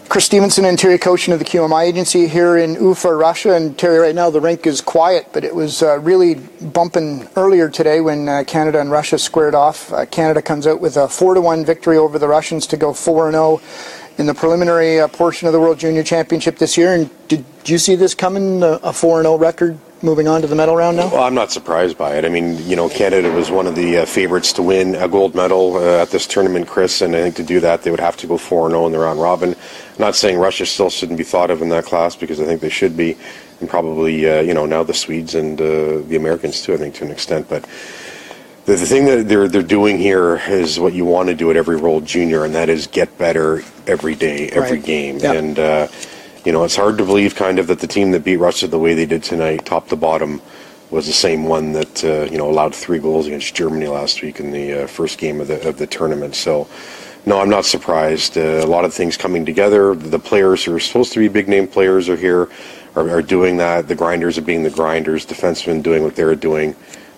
Chris Stevenson and Terry Kochin of the QMI agency here in Ufa, Russia. And Terry, right now the rink is quiet, but it was really bumping earlier today when Canada and Russia squared off. Canada comes out with a 4-1 victory over the Russians to go 4-0 in the preliminary portion of the World Junior Championship this year. And did you see this coming, a 4-0 record moving on to the medal round now? Well, I'm not surprised by it. I mean, you know, Canada was one of the favorites to win a gold medal at this tournament, Chris, and I think to do that they would have to go 4-0 in the round robin. I'm not saying Russia still shouldn't be thought of in that class, because I think they should be, and probably, you know, now the Swedes and the Americans too, I think, to an extent. But the thing that they're doing here is what you want to do at every World Junior, and that is get better every day, every game. Yep. And you know, it's hard to believe kind of that the team that beat Russia the way they did tonight, top to bottom, was the same one that you know, allowed 3 goals against Germany last week in the first game of the tournament. So, no, I'm not surprised. A lot of things coming together. The players who are supposed to be big name players are here, are doing that. The grinders are being the grinders. Defensemen doing what they're doing.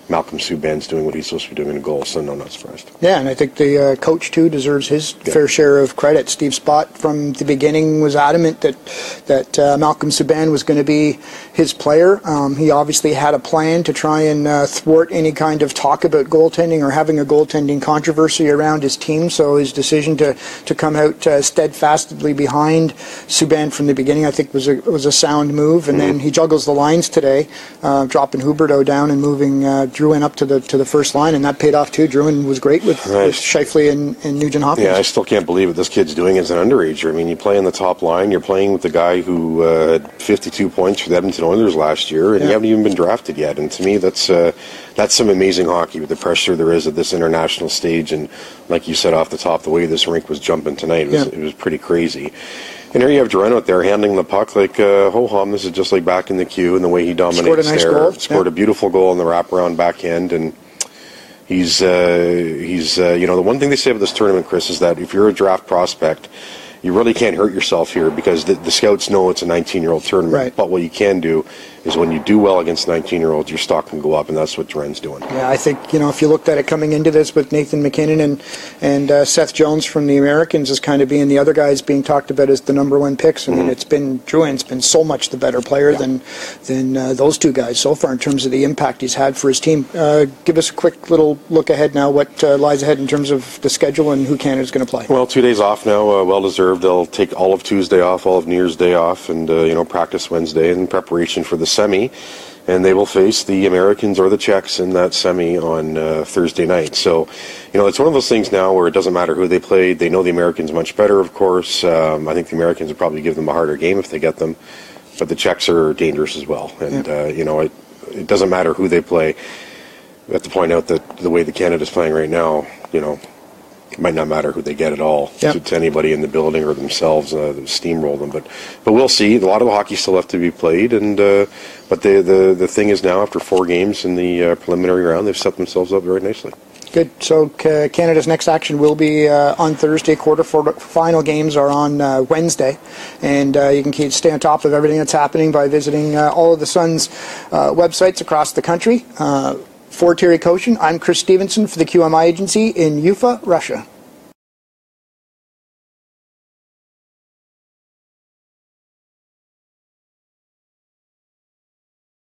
Malcolm Subban's doing what he's supposed to be doing in a goal, so no, not surprised. Yeah, and I think the coach, too, deserves his fair share of credit. Steve Spott, from the beginning, was adamant that Malcolm Subban was going to be his player. He obviously had a plan to try and thwart any kind of talk about goaltending or having a goaltending controversy around his team, so his decision to come out steadfastly behind Subban from the beginning, I think, was a sound move. And then he juggles the lines today, dropping Huberdeau down and moving Drouin up to the first line, and that paid off too. Drouin was great with Scheifele and Nugent Hopkins. Yeah, I still can't believe what this kid's doing as an underager. I mean, you play in the top line, you're playing with the guy who had 52 points for the Edmonton Oilers last year, and you haven't even been drafted yet. And to me, that's some amazing hockey with the pressure there is at this international stage. And like you said off the top, the way this rink was jumping tonight, it was pretty crazy. And here you have Drouin out there handling the puck like ho-hum. This is just like back in the queue, and the way he dominates Scored a nice goal. Scored a beautiful goal on the wraparound backhand, and he's you know, the one thing they say about this tournament, Chris, is that if you're a draft prospect, you really can't hurt yourself here, because the scouts know it's a 19-year-old tournament. Right. But what you can do is when you do well against 19-year-olds, your stock can go up, and that's what Drouin's doing. Yeah, I think, you know, if you looked at it coming into this with Nathan McKinnon and Seth Jones from the Americans as kind of being the other guys being talked about as the number 1 picks, I mean, it's been Drouin's been so much the better player than those two guys so far in terms of the impact he's had for his team. Give us a quick little look ahead now, what lies ahead in terms of the schedule and who Canada's going to play. Well, 2 days off now, well-deserved. They'll take all of Tuesday off, all of New Year's Day off, and, you know, practice Wednesday in preparation for the semi, and they will face the Americans or the Czechs in that semi on Thursday night. So, you know, it's one of those things now where it doesn't matter who they play. They know the Americans much better, of course. I think the Americans would probably give them a harder game if they get them, but the Czechs are dangerous as well. And, you know, it doesn't matter who they play. I have to point out that the way the Canada's playing right now, you know, it might not matter who they get at all to anybody in the building or themselves, steamroll them. But we'll see. A lot of the hockey still left to be played, and but the thing is now, after 4 games in the preliminary round, they've set themselves up very nicely. Good. So Canada's next action will be on Thursday. Quarterfinal games are on Wednesday, and you can stay on top of everything that's happening by visiting all of the Sun's websites across the country. For Terry Kochin, I'm Chris Stevenson for the QMI agency in Ufa, Russia.